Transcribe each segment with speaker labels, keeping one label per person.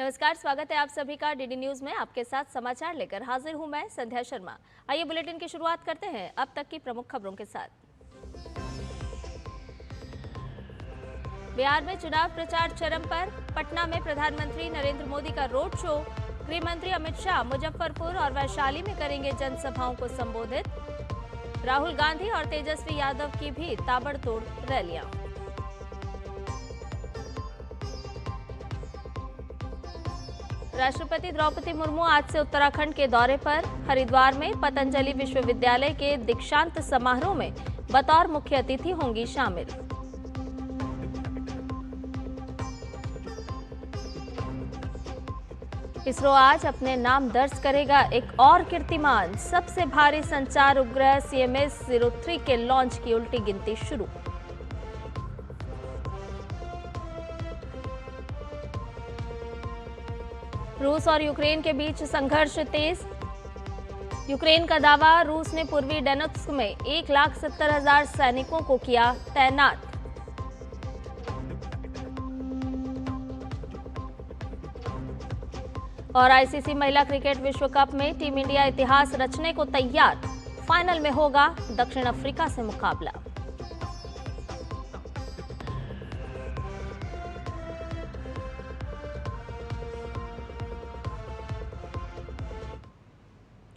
Speaker 1: नमस्कार, स्वागत है आप सभी का डीडी न्यूज में। आपके साथ समाचार लेकर हाजिर हूं मैं संध्या शर्मा। आइए बुलेटिन की शुरुआत करते हैं अब तक की प्रमुख खबरों के साथ। बिहार में चुनाव प्रचार चरम पर। पटना में प्रधानमंत्री नरेंद्र मोदी का रोड शो। गृह मंत्री अमित शाह मुजफ्फरपुर और वैशाली में करेंगे जनसभाओं को संबोधित। राहुल गांधी और तेजस्वी यादव की भी ताबड़तोड़ रैलियां। राष्ट्रपति द्रौपदी मुर्मू आज से उत्तराखंड के दौरे पर। हरिद्वार में पतंजलि विश्वविद्यालय के दीक्षांत समारोह में बतौर मुख्य अतिथि होंगी शामिल। इसरो आज अपने नाम दर्ज करेगा एक और कीर्तिमान। सबसे भारी संचार उपग्रह CMS-03 के लॉन्च की उल्टी गिनती शुरू। रूस और यूक्रेन के बीच संघर्ष तेज। यूक्रेन का दावा, रूस ने पूर्वी डोनेत्स्क में 1,70,000 सैनिकों को किया तैनात। और ICC महिला क्रिकेट विश्व कप में टीम इंडिया इतिहास रचने को तैयार। फाइनल में होगा दक्षिण अफ्रीका से मुकाबला।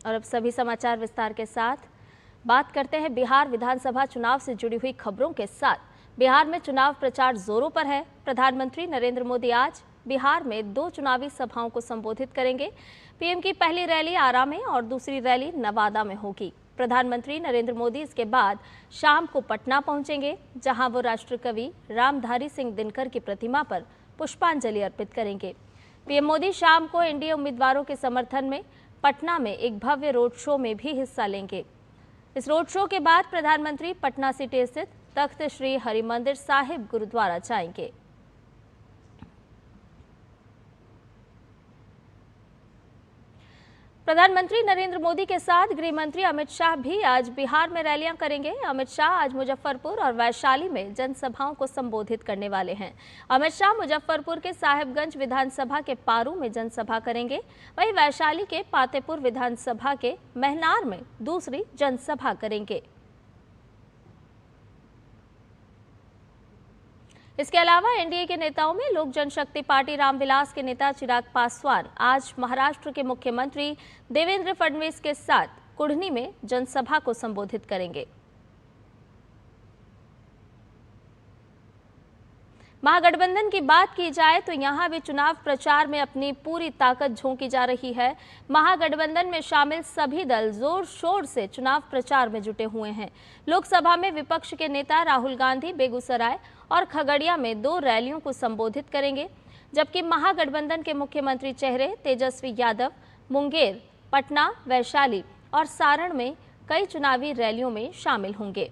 Speaker 1: और अब सभी समाचार विस्तार के साथ। बात करते हैं बिहार विधानसभा चुनाव से जुड़ी हुई खबरों के साथ। बिहार में चुनाव प्रचार जोरों पर है। प्रधानमंत्री नरेंद्र मोदी आज बिहार में 2 चुनावी सभाओं को संबोधित करेंगे। पीएम की पहली रैली आरा में और दूसरी रैली नवादा में होगी। प्रधानमंत्री नरेंद्र मोदी इसके बाद शाम को पटना पहुंचेंगे, जहां वो राष्ट्र कवि रामधारी सिंह दिनकर की प्रतिमा पर पुष्पांजलि अर्पित करेंगे। पीएम मोदी शाम को एनडीए उम्मीदवारों के समर्थन में पटना में एक भव्य रोड शो में भी हिस्सा लेंगे। इस रोड शो के बाद प्रधानमंत्री पटना सिटी स्थित तख्त श्री हरिमंदिर साहिब गुरुद्वारा जाएंगे। प्रधानमंत्री नरेंद्र मोदी के साथ गृह मंत्री अमित शाह भी आज बिहार में रैलियां करेंगे। अमित शाह आज मुजफ्फरपुर और वैशाली में जनसभाओं को संबोधित करने वाले हैं। अमित शाह मुजफ्फरपुर के साहिबगंज विधानसभा के पारू में जनसभा करेंगे, वहीं वैशाली के पातेपुर विधानसभा के महनार में दूसरी जनसभा करेंगे। इसके अलावा एनडीए के नेताओं में लोक जनशक्ति पार्टी रामविलास के नेता चिराग पासवान आज महाराष्ट्र के मुख्यमंत्री देवेंद्र फडणवीस के साथ कुढ़नी में जनसभा को संबोधित करेंगे। महागठबंधन की बात की जाए तो यहां भी चुनाव प्रचार में अपनी पूरी ताकत झोंकी जा रही है। महागठबंधन में शामिल सभी दल जोर शोर से चुनाव प्रचार में जुटे हुए हैं। लोकसभा में विपक्ष के नेता राहुल गांधी बेगूसराय और खगड़िया में 2 रैलियों को संबोधित करेंगे, जबकि महागठबंधन के मुख्यमंत्री चेहरे तेजस्वी यादव मुंगेर, पटना, वैशाली और सारण में कई चुनावी रैलियों में शामिल होंगे।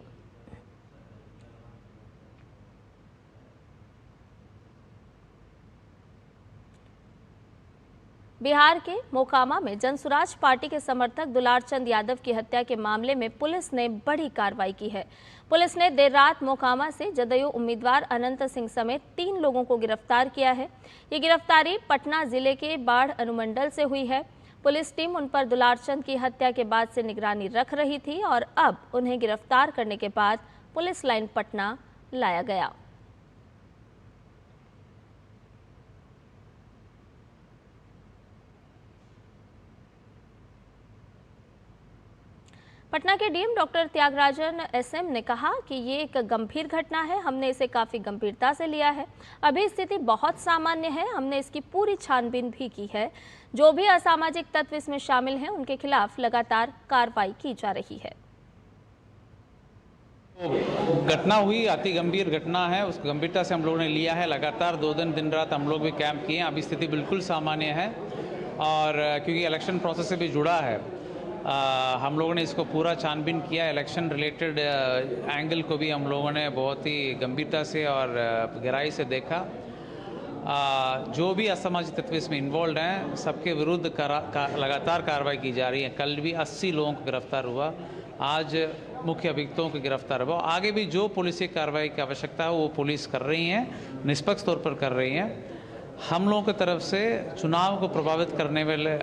Speaker 1: बिहार के मोकामा में जनसुराज पार्टी के समर्थक दुलारचंद यादव की हत्या के मामले में पुलिस ने बड़ी कार्रवाई की है। पुलिस ने देर रात मोकामा से जदयू उम्मीदवार अनंत सिंह समेत 3 लोगों को गिरफ्तार किया है। ये गिरफ्तारी पटना जिले के बाढ़ अनुमंडल से हुई है। पुलिस टीम उन पर दुलारचंद की हत्या के बाद से निगरानी रख रही थी और अब उन्हें गिरफ्तार करने के बाद पुलिस लाइन पटना लाया गया। पटना के डीएम डॉक्टर त्यागराजन SM ने कहा कि ये एक गंभीर घटना है। हमने इसे काफ़ी गंभीरता से लिया है। अभी स्थिति बहुत सामान्य है। हमने इसकी पूरी छानबीन भी की है। जो भी असामाजिक तत्व इसमें शामिल हैं, उनके खिलाफ लगातार कार्रवाई की जा रही है।
Speaker 2: घटना हुई, अति गंभीर घटना है। उस गंभीरता से हम लोगों ने लिया है। लगातार 2 दिन रात हम लोग भी कैंप किए हैं। अभी स्थिति बिल्कुल सामान्य है और क्योंकि इलेक्शन प्रोसेस से भी जुड़ा है, हम लोगों ने इसको पूरा छानबीन किया। इलेक्शन रिलेटेड एंगल को भी हम लोगों ने बहुत ही गंभीरता से और गहराई से देखा। जो भी असामाजिक तत्व इसमें इन्वॉल्व हैं, सबके विरुद्ध लगातार कार्रवाई की जा रही है। कल भी 80 लोगों को गिरफ्तार हुआ, आज मुख्य अभियुक्तों को गिरफ्तार हुआ। आगे भी जो पुलिस कार्रवाई की आवश्यकता है वो पुलिस कर रही हैं, निष्पक्ष तौर पर कर रही हैं। हम लोगों की तरफ से चुनाव को प्रभावित करने वाले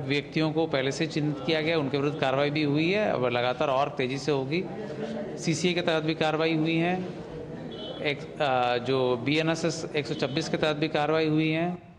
Speaker 2: व्यक्तियों को पहले से चिन्हित किया गया, उनके विरुद्ध कार्रवाई भी हुई है और लगातार और तेज़ी से होगी। सीसीए के तहत भी कार्रवाई हुई है, जो BNSS 126 के तहत भी कार्रवाई हुई है।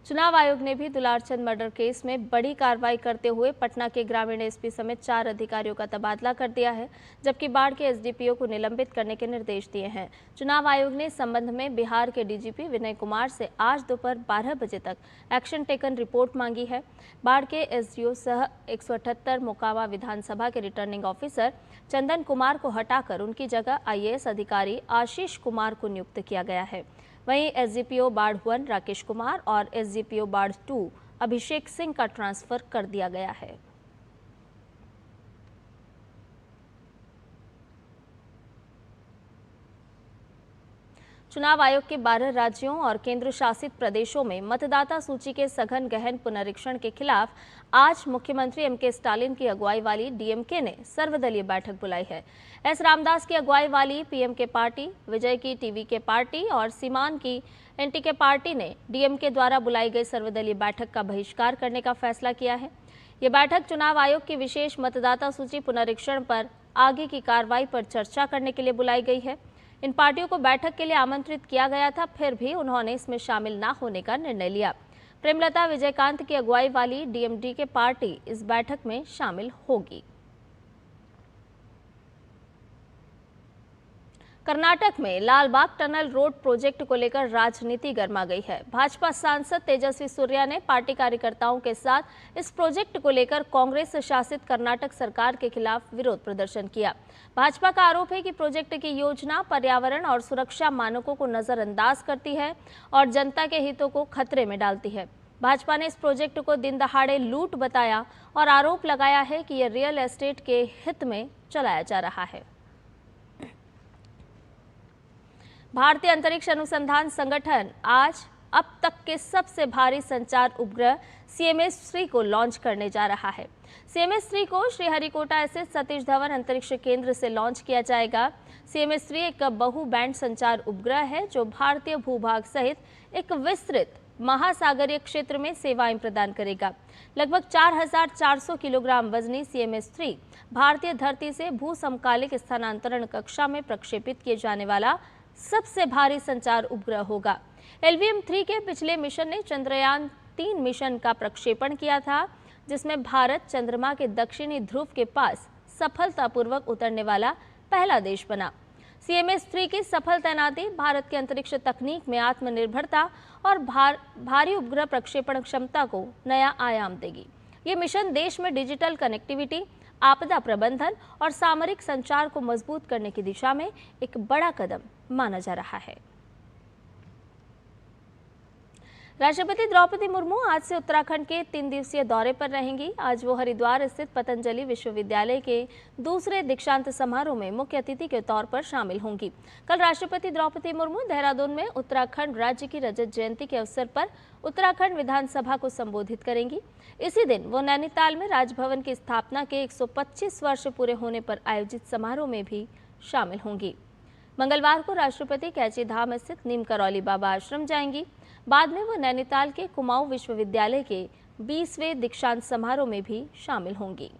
Speaker 1: चुनाव आयोग ने भी दुलारचंद मर्डर केस में बड़ी कार्रवाई करते हुए पटना के ग्रामीण एसपी समेत 4 अधिकारियों का तबादला कर दिया है, जबकि बाढ़ के एसडीपीओ को निलंबित करने के निर्देश दिए हैं। चुनाव आयोग ने इस संबंध में बिहार के डीजीपी विनय कुमार से आज दोपहर 12 बजे तक एक्शन टेकन रिपोर्ट मांगी है। बाढ़ के एसडीओ सह 178 मोकामा विधानसभा के रिटर्निंग ऑफिसर चंदन कुमार को हटाकर उनकी जगह IAS अधिकारी आशीष कुमार को नियुक्त किया गया है। वहीं एसडीपीओ बाढ़ 1 राकेश कुमार और एसडीपीओ बाढ़ 2 अभिषेक सिंह का ट्रांसफर कर दिया गया है। चुनाव आयोग के 12 राज्यों और केंद्र शासित प्रदेशों में मतदाता सूची के सघन गहन पुनरीक्षण के खिलाफ आज मुख्यमंत्री MK स्टालिन की अगुवाई वाली DMK ने सर्वदलीय बैठक बुलाई है। S रामदास की अगुवाई वाली PMK पार्टी, विजय की TVK पार्टी और सीमान की NTK पार्टी ने DMK द्वारा बुलाई गई सर्वदलीय बैठक का बहिष्कार करने का फैसला किया है। ये बैठक चुनाव आयोग की विशेष मतदाता सूची पुनरीक्षण पर आगे की कार्रवाई पर चर्चा करने के लिए बुलाई गई है। इन पार्टियों को बैठक के लिए आमंत्रित किया गया था, फिर भी उन्होंने इसमें शामिल न होने का निर्णय लिया। प्रेमलता विजयकांत की अगुवाई वाली DMDK पार्टी इस बैठक में शामिल होगी। कर्नाटक में लालबाग टनल रोड प्रोजेक्ट को लेकर राजनीति गर्मा गई है। भाजपा सांसद तेजस्वी सूर्या ने पार्टी कार्यकर्ताओं के साथ इस प्रोजेक्ट को लेकर कांग्रेस शासित कर्नाटक सरकार के खिलाफ विरोध प्रदर्शन किया। भाजपा का आरोप है कि प्रोजेक्ट की योजना पर्यावरण और सुरक्षा मानकों को नजरअंदाज करती है और जनता के हितों को खतरे में डालती है। भाजपा ने इस प्रोजेक्ट को दिन दहाड़े लूट बताया और आरोप लगाया है कि यह रियल एस्टेट के हित में चलाया जा रहा है। भारतीय अंतरिक्ष अनुसंधान संगठन आज अब तक के सबसे भारी संचार उपग्रह CMS-3 को लॉन्च करने जा रहा है। CMS-3 को श्रीहरिकोटा स्थित सतीश धवन अंतरिक्ष केंद्र से लॉन्च किया जाएगा। CMS-3 एक बहु बैंड संचार उपग्रह है जो भारतीय भूभाग सहित एक विस्तृत महासागरीय क्षेत्र में सेवाएं प्रदान करेगा। लगभग 4400 किलोग्राम वजनी CMS-3 भारतीय धरती से भू समकालिक स्थानांतरण कक्षा में प्रक्षेपित किए जाने वाला सबसे भारी संचार उपग्रह होगा। LVM-3 के पिछले मिशन ने चंद्रयान 3 मिशन का प्रक्षेपण किया था, जिसमें भारत चंद्रमा के दक्षिणी ध्रुव के पास सफलतापूर्वक उतरने वाला पहला देश बना। CMS-3 की सफल तैनाती भारत की अंतरिक्ष तकनीक में आत्मनिर्भरता और भारी उपग्रह प्रक्षेपण क्षमता को नया आयाम देगी। ये मिशन देश में डिजिटल कनेक्टिविटी, आपदा प्रबंधन और सामरिक संचार को मजबूत करने की दिशा में एक बड़ा कदम माना जा रहा है। राष्ट्रपति द्रौपदी मुर्मू आज से उत्तराखंड के 3 दिवसीय दौरे पर रहेंगी। आज वो हरिद्वार स्थित पतंजलि विश्वविद्यालय के दूसरे दीक्षांत समारोह में मुख्य अतिथि के तौर पर शामिल होंगी। कल राष्ट्रपति द्रौपदी मुर्मू देहरादून में उत्तराखंड राज्य की रजत जयंती के अवसर पर उत्तराखंड विधानसभा को संबोधित करेंगी। इसी दिन वो नैनीताल में राजभवन की स्थापना के 125 वर्ष पूरे होने पर आयोजित समारोह में भी शामिल होंगी। मंगलवार को राष्ट्रपति कैची धाम स्थित नीम करौली बाबा आश्रम जाएंगी। बाद में वो नैनीताल के कुमाऊं विश्वविद्यालय के 20वें दीक्षांत समारोह में भी शामिल होंगी।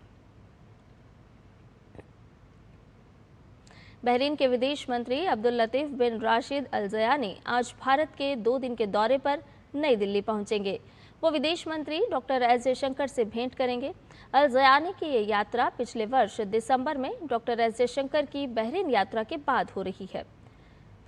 Speaker 1: बहरीन के विदेश मंत्री अब्दुल लतीफ बिन राशिद अल ज़यानी आज भारत के 2 दिन के दौरे पर नई दिल्ली पहुंचेंगे। वो विदेश मंत्री डॉक्टर एस जयशंकर से भेंट करेंगे। अल ज़यानी की ये यात्रा पिछले वर्ष दिसंबर में डॉक्टर एस जयशंकर की बहरीन यात्रा के बाद हो रही है।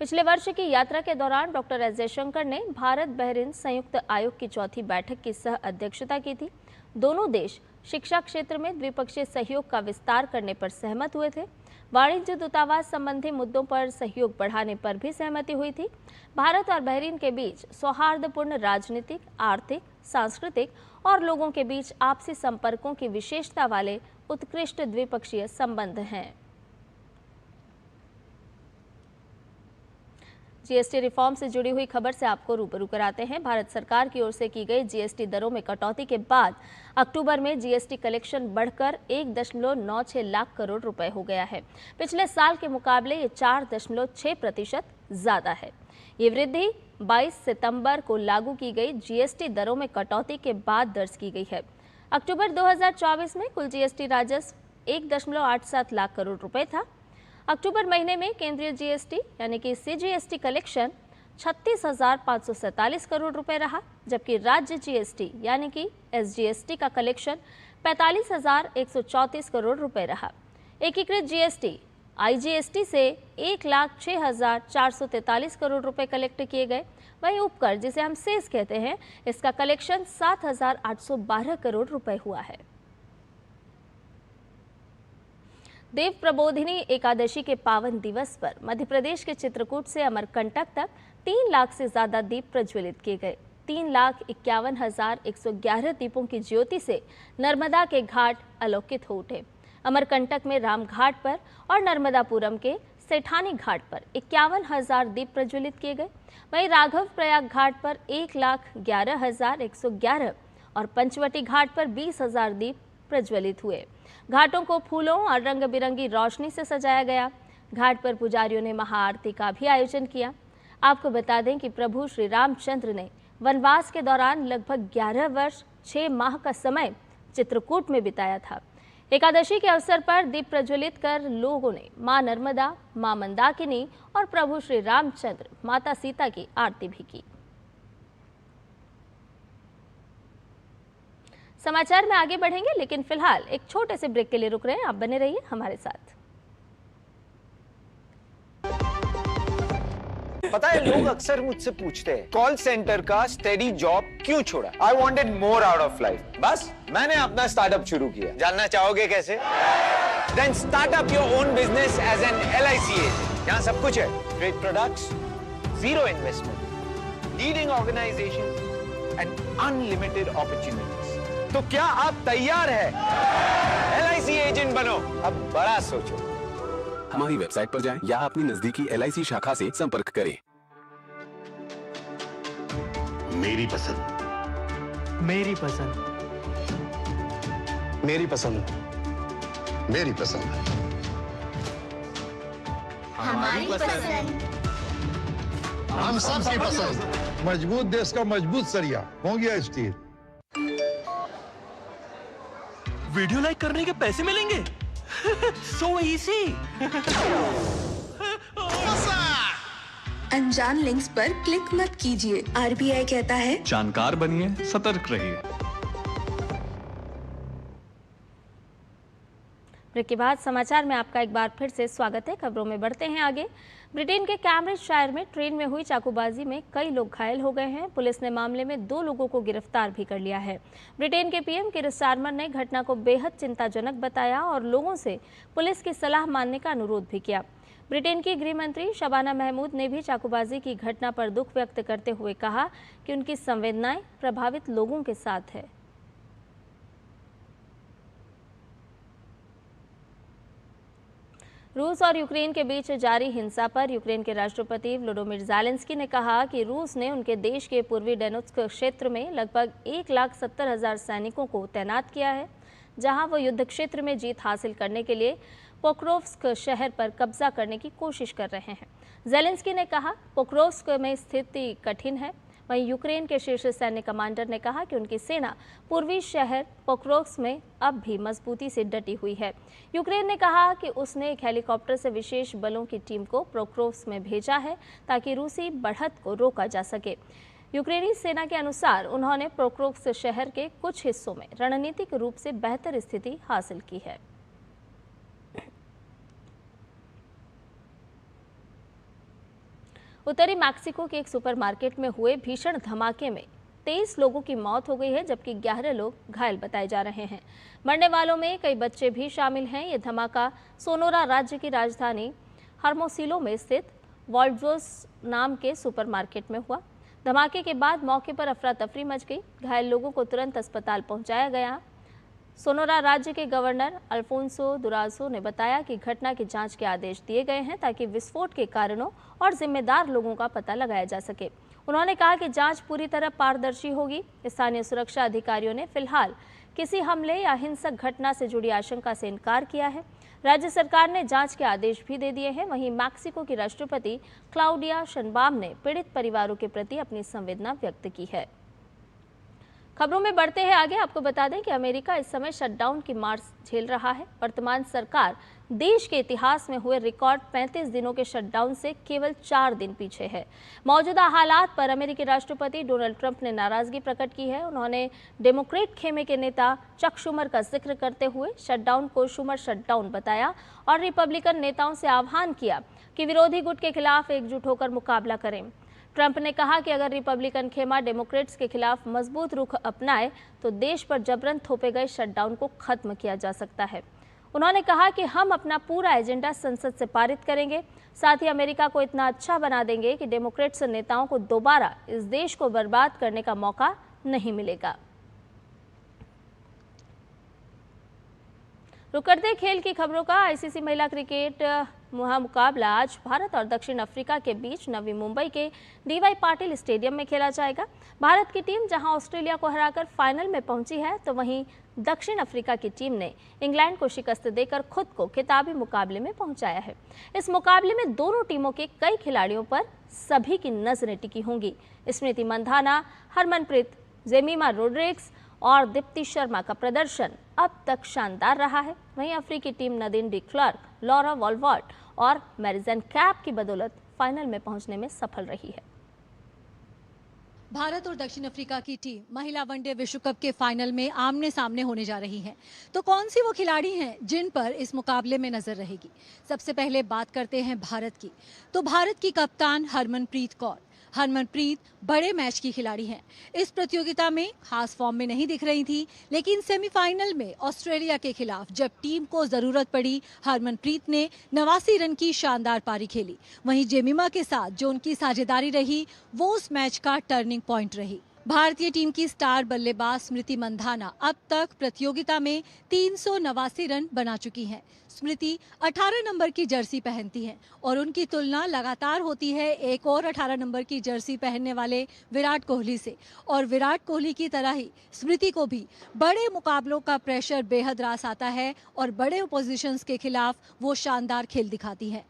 Speaker 1: पिछले वर्ष की यात्रा के दौरान डॉक्टर एस जयशंकर ने भारत बहरीन संयुक्त आयोग की 4थी बैठक की सह अध्यक्षता की थी। दोनों देश शिक्षा क्षेत्र में द्विपक्षीय सहयोग का विस्तार करने पर सहमत हुए थे। वाणिज्य दूतावास संबंधी मुद्दों पर सहयोग बढ़ाने पर भी सहमति हुई थी। भारत और बहरीन के बीच सौहार्दपूर्ण राजनीतिक, आर्थिक, सांस्कृतिक और लोगों के बीच आपसी संपर्कों की विशेषता वाले उत्कृष्ट द्विपक्षीय संबंध हैं। जीएसटी रिफॉर्म से जुड़ी हुई खबर से आपको रूबरू कराते हैं। भारत सरकार की ओर से की गई जीएसटी दरों में कटौती के बाद अक्टूबर में जीएसटी कलेक्शन बढ़कर 1.96 लाख करोड़ रुपए हो गया है। पिछले साल के मुकाबले ये 4.6% ज्यादा है। ये वृद्धि 22 सितंबर को लागू की गई जीएसटी दरों में कटौती के बाद दर्ज की गई है। अक्टूबर 2024 में कुल जीएसटी राजस्व 1.87 लाख करोड़ रुपए था। अक्टूबर महीने में केंद्रीय जीएसटी यानी कि सीजीएसटी कलेक्शन 36,547 करोड़ रुपए रहा, जबकि राज्य जीएसटी यानी कि एसजीएसटी का कलेक्शन 45,134 करोड़ रुपए रहा। एकीकृत जीएसटी आईजीएसटी से 1,06,443 करोड़ रुपए कलेक्ट किए गए। वहीं उपकर, जिसे हम सेस कहते हैं, इसका कलेक्शन 7,812 करोड़ रुपए हुआ है। देव प्रबोधिनी एकादशी के पावन दिवस पर मध्य प्रदेश के चित्रकूट से अमरकंटक तक 3 लाख से ज्यादा दीप प्रज्वलित किए गए। 3,51,111 दीपों की ज्योति से नर्मदा के घाट अलौकित हो उठे। अमरकंटक में राम घाट पर और नर्मदापुरम के सेठानी घाट पर 51,000 दीप प्रज्वलित किए गए। वहीं राघव प्रयाग घाट पर 1,11,111 और पंचवटी घाट पर 20,000 दीप प्रज्वलित हुए। घाटों को फूलों और रंग बिरंगी रोशनी से सजाया गया। घाट पर पुजारियों ने महाआरती का भी आयोजन किया। आपको बता दें कि प्रभु श्री रामचंद्र ने वनवास के दौरान लगभग 11 वर्ष 6 माह का समय चित्रकूट में बिताया था। एकादशी के अवसर पर दीप प्रज्वलित कर लोगों ने मां नर्मदा, मां मंदाकिनी और प्रभु श्री रामचंद्र, माता सीता की आरती भी की। समाचार में आगे बढ़ेंगे, लेकिन फिलहाल एक छोटे से ब्रेक के लिए रुक रहे हैं। आप बने रहिए हमारे साथ।
Speaker 3: पता है, लोग अक्सर मुझसे पूछते हैं कॉल सेंटर का स्टेडी जॉब क्यों छोड़ा। I wanted more out of life. बस मैंने अपना स्टार्टअप शुरू किया। जानना चाहोगे कैसे? Then start up your own business as an LIC agent. यहाँ सब कुछ है, great products, zero investment, leading organisation and unlimited opportunities. तो क्या आप तैयार हैं? LIC एजेंट बनो, अब बड़ा सोचो।
Speaker 4: हमारी वेबसाइट पर जाएं या अपनी नजदीकी LIC शाखा से संपर्क करें।
Speaker 5: मेरी पसंद,
Speaker 6: मेरी पसंद,
Speaker 5: मेरी पसंद, मेरी पसंद,
Speaker 7: हमारी पसंद,
Speaker 5: हम सबकी पसंद।
Speaker 8: मजबूत देश का मजबूत सरिया हो गया स्टील।
Speaker 6: वीडियो लाइक करने के पैसे मिलेंगे। So easy।
Speaker 7: अनजान लिंक्स पर क्लिक मत कीजिए। RBI कहता है
Speaker 9: जानकार बनिए, सतर्क रहिए।
Speaker 1: ब्रेक के बाद समाचार में आपका एक बार फिर से स्वागत है। खबरों में बढ़ते हैं आगे। ब्रिटेन के कैम्ब्रिजशायर में ट्रेन में हुई चाकूबाजी में कई लोग घायल हो गए हैं। पुलिस ने मामले में 2 लोगों को गिरफ्तार भी कर लिया है। ब्रिटेन के PM कीर स्टारमर ने घटना को बेहद चिंताजनक बताया और लोगों से पुलिस की सलाह मानने का अनुरोध भी किया। ब्रिटेन की गृह मंत्री शबाना महमूद ने भी चाकूबाजी की घटना पर दुख व्यक्त करते हुए कहा कि उनकी संवेदनाएं प्रभावित लोगों के साथ है। रूस और यूक्रेन के बीच जारी हिंसा पर यूक्रेन के राष्ट्रपति व्लोदिमीर ज़ेलेंस्की ने कहा कि रूस ने उनके देश के पूर्वी डोनेत्स्क क्षेत्र में लगभग 1,70,000 सैनिकों को तैनात किया है, जहां वो युद्ध क्षेत्र में जीत हासिल करने के लिए पोक्रोव्स्क शहर पर कब्जा करने की कोशिश कर रहे हैं। ज़ेलेंस्की ने कहा, पोक्रोव्स्क में स्थिति कठिन है। वहीं यूक्रेन के शीर्ष सैन्य कमांडर ने कहा कि उनकी सेना पूर्वी शहर पोक्रोव्स्क में अब भी मजबूती से डटी हुई है। यूक्रेन ने कहा कि उसने एक हेलीकॉप्टर से विशेष बलों की टीम को पोक्रोव्स्क में भेजा है ताकि रूसी बढ़त को रोका जा सके। यूक्रेनी सेना के अनुसार उन्होंने पोक्रोव्स्क शहर के कुछ हिस्सों में रणनीतिक रूप से बेहतर स्थिति हासिल की है। उत्तरी मैक्सिको के एक सुपरमार्केट में हुए भीषण धमाके में 23 लोगों की मौत हो गई है, जबकि 11 लोग घायल बताए जा रहे हैं। मरने वालों में कई बच्चे भी शामिल हैं। ये धमाका सोनोरा राज्य की राजधानी हर्मोसिलो में स्थित वॉल्ड्रोस नाम के सुपरमार्केट में हुआ। धमाके के बाद मौके पर अफरा तफरी मच गई। घायल लोगों को तुरंत अस्पताल पहुंचाया गया। सोनोरा राज्य के गवर्नर अल्फोंसो दुराजो ने बताया कि घटना की जांच के आदेश दिए गए हैं ताकि विस्फोट के कारणों और जिम्मेदार लोगों का पता लगाया जा सके। उन्होंने कहा कि जांच पूरी तरह पारदर्शी होगी। स्थानीय सुरक्षा अधिकारियों ने फिलहाल किसी हमले या हिंसक घटना से जुड़ी आशंका से इनकार किया है। राज्य सरकार ने जांच के आदेश भी दे दिए हैं। वहीं मैक्सिको की राष्ट्रपति क्लाउडिया शनबाम ने पीड़ित परिवारों के प्रति अपनी संवेदना व्यक्त की है। खबरों में बढ़ते हैं आगे। आपको बता दें कि अमेरिका इस समय शटडाउन की मार झेल रहा है। वर्तमान सरकार देश के इतिहास में हुए रिकॉर्ड 35 दिनों के शटडाउन से केवल 4 दिन पीछे है। मौजूदा हालात पर अमेरिकी राष्ट्रपति डोनाल्ड ट्रंप ने नाराजगी प्रकट की है। उन्होंने डेमोक्रेट खेमे के नेता चक शुमर का जिक्र करते हुए शटडाउन को शुमर शटडाउन बताया और रिपब्लिकन नेताओं से आह्वान किया कि विरोधी गुट के खिलाफ एकजुट होकर मुकाबला करें। ट्रंप ने कहा कि अगर रिपब्लिकन खेमा डेमोक्रेट्स के खिलाफ मजबूत रुख अपनाए तो देश पर जबरन थोपे गए शटडाउन को खत्म किया जा सकता है। उन्होंने कहा कि हम अपना पूरा एजेंडा संसद से पारित करेंगे, साथ ही अमेरिका को इतना अच्छा बना देंगे कि डेमोक्रेट्स नेताओं को दोबारा इस देश को बर्बाद करने का मौका नहीं मिलेगा। रुक करते खेल की खबरों का। आईसीसी महिला क्रिकेट मुकाबला आज भारत और दक्षिण अफ्रीका के बीच नवी मुंबई के डीवाई पाटिल स्टेडियम में खेला जाएगा। भारत की टीम जहां ऑस्ट्रेलिया को हराकर फाइनल में पहुंची है, तो वहीं दक्षिण अफ्रीका की टीम ने इंग्लैंड को शिकस्त देकर खुद को खिताबी मुकाबले में पहुंचाया है। इस मुकाबले में दोनों टीमों के कई खिलाड़ियों पर सभी की नजरें टिकी होंगी। स्मृति मंधाना, हरमनप्रीत, जेमिमा रोड्रिग्स और दीप्ति शर्मा का प्रदर्शन अब तक शानदार रहा है। वहीं अफ्रीकी टीम नदीन डी क्लर्क, लॉरा वॉल्वर्ट और मैरिजन कैप की बदौलत फाइनल में पहुंचने में सफल रही है।
Speaker 10: भारत और दक्षिण अफ्रीका की टीम महिला वनडे विश्व कप के फाइनल में आमने सामने होने जा रही हैं। तो कौन सी वो खिलाड़ी हैं जिन पर इस मुकाबले में नजर रहेगी? सबसे पहले बात करते हैं भारत की। तो भारत की कप्तान हरमनप्रीत कौर। हरमनप्रीत बड़े मैच की खिलाड़ी हैं। इस प्रतियोगिता में खास फॉर्म में नहीं दिख रही थी, लेकिन सेमीफाइनल में ऑस्ट्रेलिया के खिलाफ जब टीम को जरूरत पड़ी, हरमनप्रीत ने 89 रन की शानदार पारी खेली। वहीं जेमिमा के साथ जो उनकी साझेदारी रही, वो उस मैच का टर्निंग पॉइंट रही। भारतीय टीम की स्टार बल्लेबाज स्मृति मंधाना अब तक प्रतियोगिता में 389 रन बना चुकी हैं। स्मृति 18 नंबर की जर्सी पहनती हैं और उनकी तुलना लगातार होती है एक और 18 नंबर की जर्सी पहनने वाले विराट कोहली से। और विराट कोहली की तरह ही स्मृति को भी बड़े मुकाबलों का प्रेशर बेहद रास आता है और बड़े ओपोजिशंस के खिलाफ वो शानदार खेल दिखाती हैं।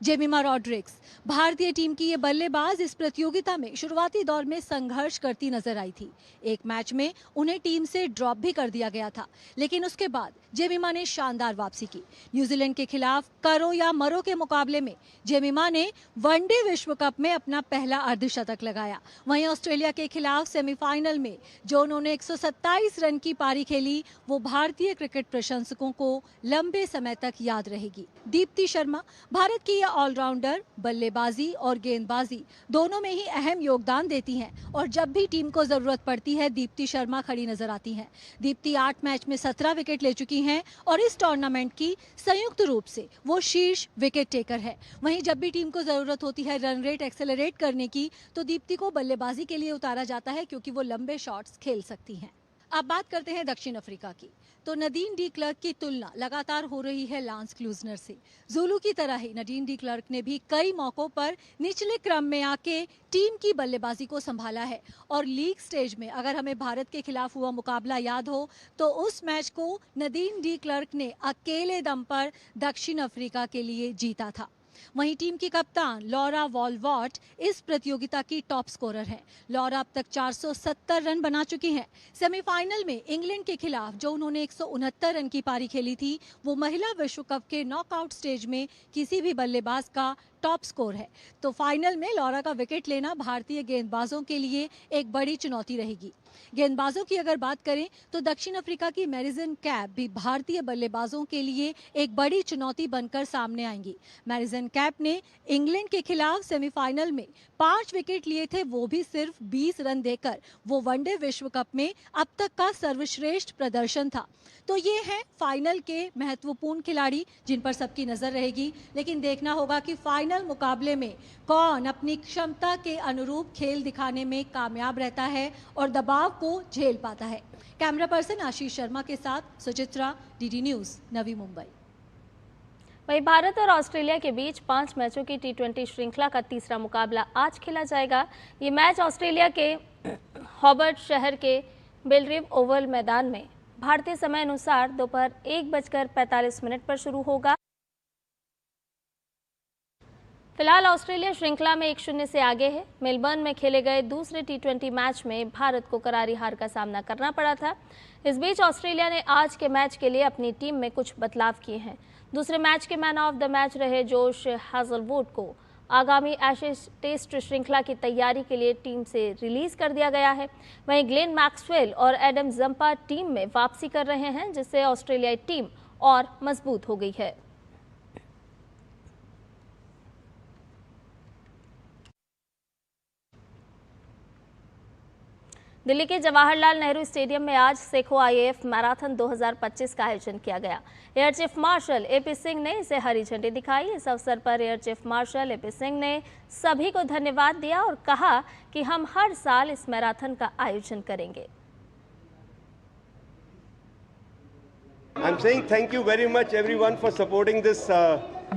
Speaker 10: जेमिमा रोड्रिग्स, भारतीय टीम की ये बल्लेबाज इस प्रतियोगिता में शुरुआती दौर में संघर्ष करती नजर आई थी। एक मैच में उन्हें टीम से ड्रॉप भी कर दिया गया था, लेकिन उसके बाद जेमिमा ने शानदार वापसी की। न्यूजीलैंड के खिलाफ करो या मरो के मुकाबले में जेमिमा ने वनडे विश्व कप में अपना पहला अर्धशतक लगाया। वहीं ऑस्ट्रेलिया के खिलाफ सेमीफाइनल में जो उन्होंने 127 रन की पारी खेली, वो भारतीय क्रिकेट प्रशंसकों को लंबे समय तक याद रहेगी। दीप्ति शर्मा, भारत की ऑलराउंडर बल्लेबाजी और गेंदबाजी दोनों में ही अहम योगदान देती हैं और जब भी टीम को जरूरत पड़ती है, दीप्ति शर्मा खड़ी नजर आती हैं। दीप्ति 8 मैच में 17 विकेट ले चुकी हैं और इस टूर्नामेंट की संयुक्त रूप से वो शीर्ष विकेट टेकर है। वहीं जब भी टीम को जरूरत होती है रन रेट एक्सेलरेट करने की, तो दीप्ति को बल्लेबाजी के लिए उतारा जाता है क्योंकि वो लंबे शॉट्स खेल सकती हैं। अब बात करते हैं दक्षिण अफ्रीका की। तो नदीन डी क्लर्क की तुलना लगातार हो रही है लांस क्लूजनर से। जुलू की तरह ही नदीन डी क्लर्क ने भी कई मौकों पर निचले क्रम में आके टीम की बल्लेबाजी को संभाला है और लीग स्टेज में अगर हमें भारत के खिलाफ हुआ मुकाबला याद हो, तो उस मैच को नदीन डी क्लर्क ने अकेले दम पर दक्षिण अफ्रीका के लिए जीता था। वहीं टीम की कप्तान लॉरा वॉल्वर्ट इस प्रतियोगिता की टॉप स्कोरर हैं। लॉरा अब तक 470 रन बना चुकी हैं। सेमीफाइनल में इंग्लैंड के खिलाफ जो उन्होंने 169 रन की पारी खेली थी, वो महिला विश्व कप के नॉकआउट स्टेज में किसी भी बल्लेबाज का टॉप स्कोर है। तो फाइनल में लॉरा का विकेट लेना भारतीय गेंदबाजों के लिए एक बड़ी चुनौती रहेगी। गेंदबाजों की अगर बात करें तो दक्षिण अफ्रीका की मैरिजन कैप भी भारतीय बल्लेबाजों के लिए एक बड़ी चुनौती बनकर सामने आएंगी। मैरिजन कैप ने इंग्लैंड के खिलाफ सेमीफाइनल में 5 विकेट लिए थे, वो भी सिर्फ 20 रन देकर। वो वनडे विश्व कप में अब तक का सर्वश्रेष्ठ प्रदर्शन था। तो ये हैं फाइनल के महत्वपूर्ण खिलाड़ी जिन पर सबकी नजर रहेगी, लेकिन देखना होगा कि फाइनल मुकाबले में कौन अपनी क्षमता के अनुरूप खेल दिखाने में कामयाब रहता है और दबाव को झेल पाता है। कैमरा पर्सन आशीष शर्मा के साथ सुचित्रा, डीडी न्यूज, नवी मुंबई।
Speaker 1: वहीं भारत और ऑस्ट्रेलिया के बीच 5 मैचों की T20 श्रृंखला का तीसरा मुकाबला आज खेला जाएगा। ये मैच ऑस्ट्रेलिया के हॉबर्ट शहर के बेलरिव ओवल मैदान में भारतीय समय अनुसार दोपहर 1:45 पर शुरू होगा। फिलहाल ऑस्ट्रेलिया श्रृंखला में 1-0 से आगे है। मेलबर्न में खेले गए दूसरे T20 मैच में भारत को करारी हार का सामना करना पड़ा था। इस बीच ऑस्ट्रेलिया ने आज के मैच के लिए अपनी टीम में कुछ बदलाव किए हैं। दूसरे मैच के मैन ऑफ द मैच रहे जोश हैजलवुड को आगामी एशेज टेस्ट श्रृंखला की तैयारी के लिए टीम से रिलीज कर दिया गया है। वहीं ग्लेन मैक्सवेल और एडम जंपा टीम में वापसी कर रहे हैं, जिससे ऑस्ट्रेलियाई टीम और मजबूत हो गई है। दिल्ली के जवाहरलाल नेहरू स्टेडियम में आज सेखो IAF मैराथन 2025 का आयोजन किया गया। Air chief marshal AP Singh ने इसे हरी झंडी दिखाई। इस अवसर पर air chief marshal AP Singh ने सभी को धन्यवाद दिया और कहा कि हम हर साल इस मैराथन का आयोजन करेंगे।
Speaker 11: I'm saying thank you very much everyone for supporting this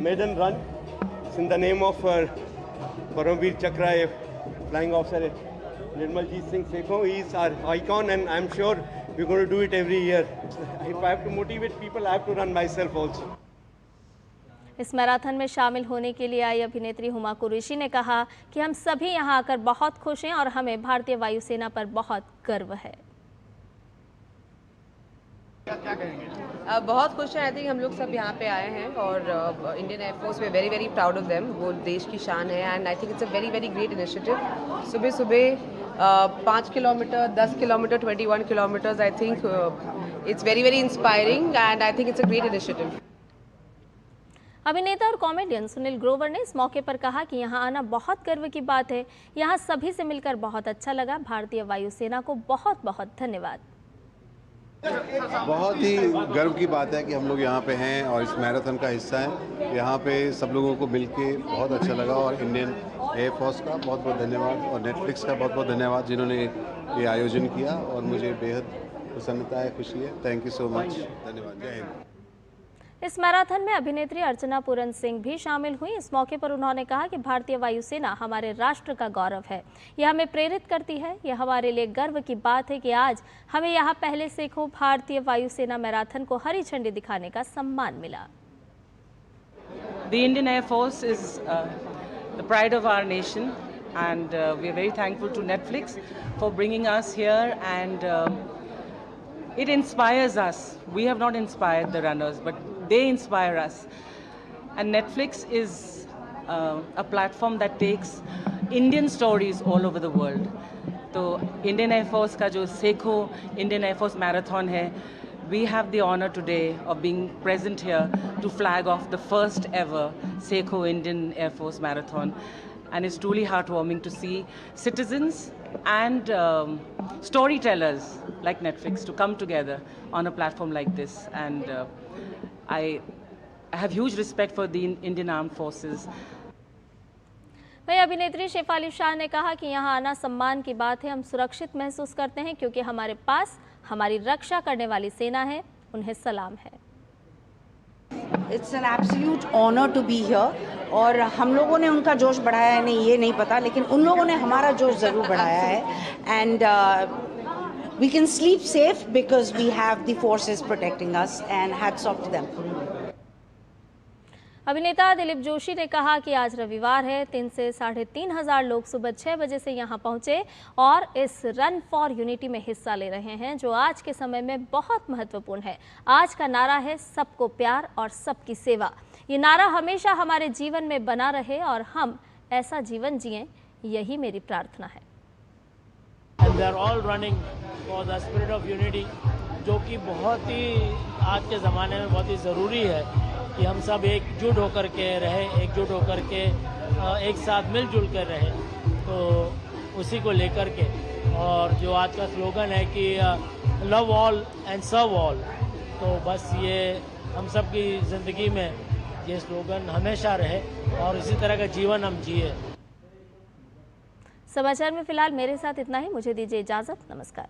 Speaker 11: maiden run. It's in the name of Paramveer Chakra, Flying Officer Nirmaljeet Singh Sekho. He is our icon and I'm sure we're going to do it every year. If I have to motivate people, I have to run myself also.
Speaker 1: इस marathon में शामिल होने के लिए आई अभिनेत्री हुमा कुरैशी ने कहा कि हम सभी यहां आकर बहुत खुश हैं और हमें भारतीय वायुसेना पर बहुत गर्व है।
Speaker 12: बहुत खुश हैं। आई थिंक हम लोग सब यहाँ पे आए हैं और इंडियन एयरफोर्स में वेरी प्राउड ऑफ देम। वो देश की शान है and I think it's a very great initiative. सुबह सुबह 5 kilometre, 10 kilometre, 21 kilometres, I think it's very inspiring and I think it's a great initiative.
Speaker 1: अभिनेता और कॉमेडियन सुनील ग्रोवर ने इस मौके पर कहा कि यहाँ आना बहुत गर्व की बात है। यहाँ सभी से मिलकर बहुत अच्छा लगा। भारतीय वायुसेना को बहुत धन्यवाद।
Speaker 13: बहुत ही गर्व की बात है कि हम लोग यहाँ पे हैं और इस मैराथन का हिस्सा हैं। यहाँ पे सब लोगों को मिलके बहुत अच्छा लगा और इंडियन एयरफोर्स का बहुत धन्यवाद और नेटफ्लिक्स का बहुत धन्यवाद जिन्होंने ये आयोजन किया और मुझे बेहद प्रसन्नता है, खुशी है। Thank you so much. धन्यवाद। जय हिंद।
Speaker 1: इस मैराथन में अभिनेत्री अर्चना पूरन सिंह भी शामिल हुई। इस मौके पर उन्होंने कहा कि भारतीय वायुसेना हमारे राष्ट्र का गौरव है। यह हमें प्रेरित करती है। यह हमारे लिए गर्व की बात है कि आज हमें यहाँ पहले सेखो भारतीय वायुसेना मैराथन को हरी झंडी दिखाने का सम्मान मिला।
Speaker 14: The Indian Air Force is the pride of our nation and we are very thankful to Netflix for bringing us here and it inspires us. We have not inspired the runners, but they inspire us. And Netflix is a platform that takes Indian stories all over the world. So Indian Air Force का जो Sekhon Indian Air Force Marathon है, we have the honor today of being present here to flag off the first ever Seikho Indian Air Force Marathon. And it's truly heartwarming to see citizens and storytellers like Netflix to come together on a platform like this. And I have huge respect for the Indian Armed Forces.
Speaker 1: वहीं अभिनेत्री शेफाली शाह ने कहा कि यहाँ आना सम्मान की बात है। हम सुरक्षित महसूस करते हैं क्योंकि हमारे पास हमारी रक्षा करने वाली सेना है। उन्हें सलाम है।
Speaker 15: It's an absolute honor to be here और हम लोगों ने उनका जोश बढ़ाया है नहीं ये नहीं पता, लेकिन उन लोगों ने हमारा जोश ज़रूर बढ़ाया है and we can sleep safe because we have the forces protecting us and hats off to them.
Speaker 1: अभिनेता दिलीप जोशी ने कहा कि आज रविवार है। 3 से 3,500 लोग सुबह 6 बजे से यहां पहुंचे और इस रन फॉर यूनिटी में हिस्सा ले रहे हैं, जो आज के समय में बहुत महत्वपूर्ण है। आज का नारा है सबको प्यार और सबकी सेवा। ये नारा हमेशा हमारे जीवन में बना रहे और हम ऐसा जीवन जिएं, यही मेरी प्रार्थना है।
Speaker 16: And they are all running for the spirit of unity, जो कि बहुत ही आज के ज़माने में बहुत ही ज़रूरी है कि हम सब एकजुट होकर के रहें, एकजुट होकर के एक साथ मिलजुल कर रहें। तो उसी को लेकर के और जो आज का स्लोगन है कि love all and serve all, तो बस ये हम सब की ज़िंदगी में ये स्लोगन हमेशा रहे और इसी तरह का जीवन हम जिए।
Speaker 1: समाचार में फिलहाल मेरे साथ इतना ही। मुझे दीजिए इजाज़त। नमस्कार।